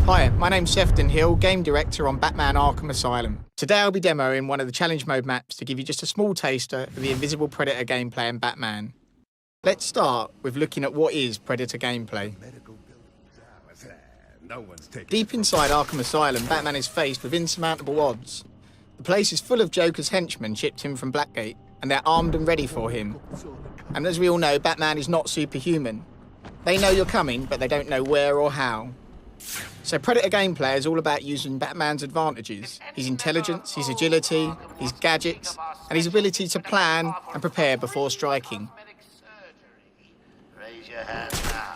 Hi, my name's Sefton Hill, Game Director on Batman Arkham Asylum. Today I'll be demoing one of the challenge mode maps to give you just a small taster of the Invisible Predator gameplay in Batman. Let's start with looking at what is Predator gameplay. Deep inside Arkham Asylum, Batman is faced with insurmountable odds. The place is full of Joker's henchmen shipped in from Blackgate, and they're armed and ready for him. And as we all know, Batman is not superhuman. They know you're coming, but they don't know where or how. So Predator gameplay is all about using Batman's advantages, his intelligence, his agility, his gadgets, and his ability to plan and prepare before striking.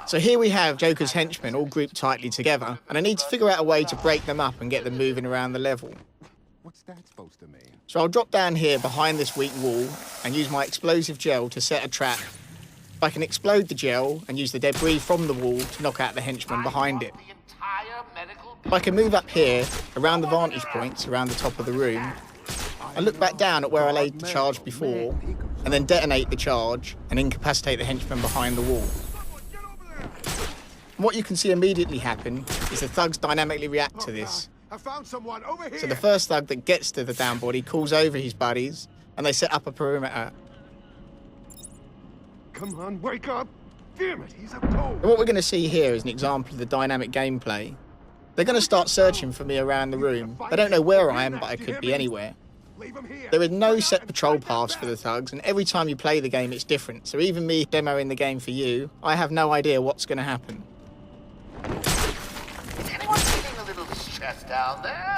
So here we have Joker's henchmen all grouped tightly together, and I need to figure out a way to break them up and get them moving around the level. What's that supposed to mean? So I'll drop down here behind this weak wall and use my explosive gel to set a trap. I can explode the gel and use the debris from the wall to knock out the henchmen behind it. I can move up here, around the vantage points, around the top of the room, and look back down at where I laid the charge before, and then detonate the charge and incapacitate the henchmen behind the wall. And what you can see immediately happen is the thugs dynamically react to this. So the first thug that gets to the down body calls over his buddies, and they set up a perimeter. Come on, wake up! Damn it, he's up cold! And what we're going to see here is an example of the dynamic gameplay. They're going to start searching for me around the room. They don't know where I am, but I could be anywhere. There is no set patrol paths for the thugs, and every time you play the game, it's different. So even me demoing the game for you, I have no idea what's going to happen. Is anyone feeling a little distressed down there?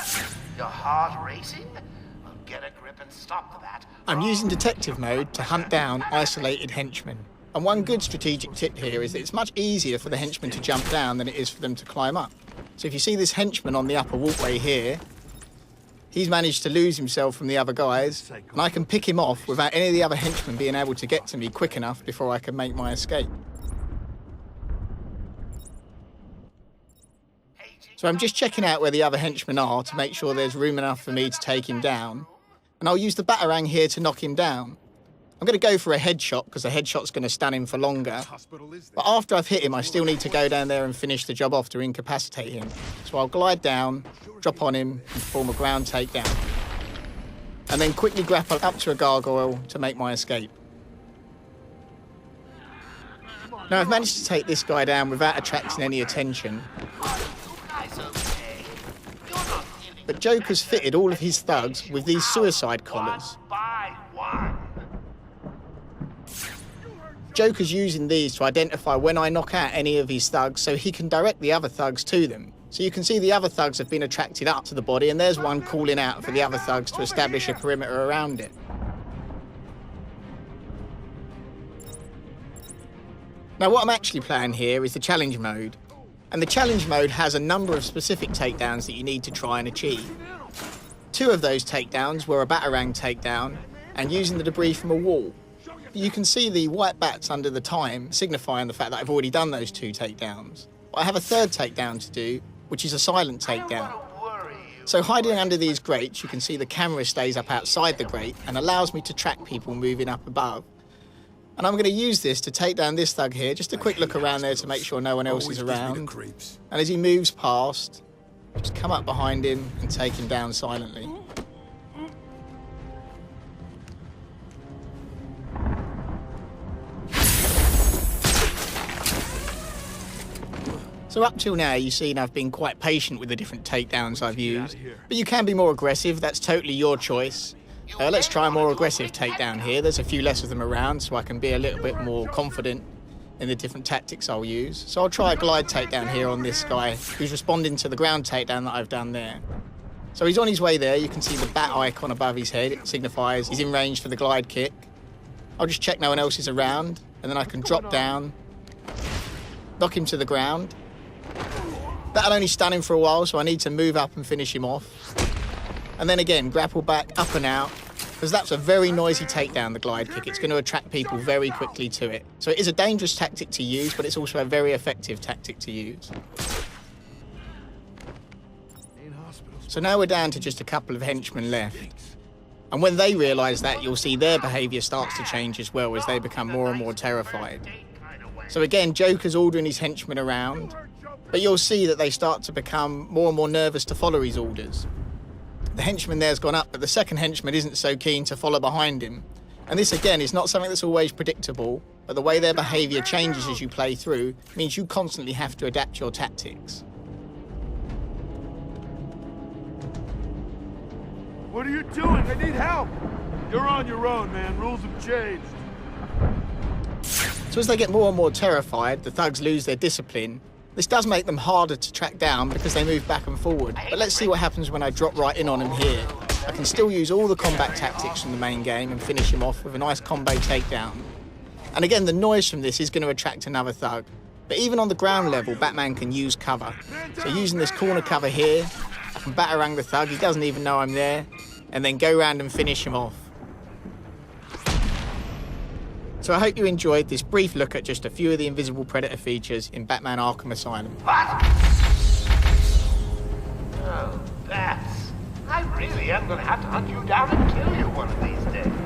Your heart racing? Well, get a grip and stop that. I'm using detective mode to hunt down isolated henchmen. And one good strategic tip here is that it's much easier for the henchmen to jump down than it is for them to climb up. So if you see this henchman on the upper walkway here, he's managed to lose himself from the other guys, and I can pick him off without any of the other henchmen being able to get to me quick enough before I can make my escape. So I'm just checking out where the other henchmen are to make sure there's room enough for me to take him down, and I'll use the batarang here to knock him down. I'm going to go for a headshot because a headshot's going to stun him for longer. But after I've hit him, I still need to go down there and finish the job off to incapacitate him. So I'll glide down, drop on him, and perform a ground takedown. And then quickly grapple up to a gargoyle to make my escape. Now I've managed to take this guy down without attracting any attention. But Joker's fitted all of his thugs with these suicide collars. Joker's using these to identify when I knock out any of his thugs so he can direct the other thugs to them. So you can see the other thugs have been attracted up to the body, and there's one calling out for the other thugs to establish a perimeter around it. Now what I'm actually playing here is the challenge mode. And the challenge mode has a number of specific takedowns that you need to try and achieve. Two of those takedowns were a batarang takedown and using the debris from a wall. You can see the white bats under the time, signifying the fact that I've already done those two takedowns. But I have a third takedown to do, which is a silent takedown. So hiding under these grates, you can see the camera stays up outside the grate and allows me to track people moving up above. And I'm going to use this to take down this thug here, just a quick look around there to make sure no one else is around. And as he moves past, just come up behind him and take him down silently. So up till now, you've seen I've been quite patient with the different takedowns I've used, but you can be more aggressive, that's totally your choice. Let's try a more aggressive takedown here. There's a few less of them around, so I can be a little bit more confident in the different tactics I'll use. So I'll try a glide takedown here on this guy, who's responding to the ground takedown that I've done there. So he's on his way there. You can see the bat icon above his head. It signifies he's in range for the glide kick. I'll just check no one else is around, and then I can drop down, knock him to the ground. That'll only stun him for a while, so I need to move up and finish him off. And then again, grapple back, up and out, because that's a very noisy takedown, the glide kick. It's going to attract people very quickly to it. So it is a dangerous tactic to use, but it's also a very effective tactic to use. So now we're down to just a couple of henchmen left. And when they realise that, you'll see their behaviour starts to change as well as they become more and more terrified. So again, Joker's ordering his henchmen around. but you'll see that they start to become more and more nervous to follow his orders. The henchman there's gone up, but the second henchman isn't so keen to follow behind him. And this again is not something that's always predictable, but the way their behaviour changes as you play through means you constantly have to adapt your tactics. What are you doing? I need help! You're on your own, man. Rules have changed. So as they get more and more terrified, the thugs lose their discipline. This does make them harder to track down because they move back and forward. But let's see what happens when I drop right in on them here. I can still use all the combat tactics from the main game and finish him off with a nice combo takedown. And again, the noise from this is going to attract another thug. But even on the ground level, Batman can use cover. So using this corner cover here, I can batarang the thug, he doesn't even know I'm there, and then go around and finish him off. So I hope you enjoyed this brief look at just a few of the Invisible Predator features in Batman Arkham Asylum. What? Oh, bats. I really am going to have to hunt you down and kill you one of these days.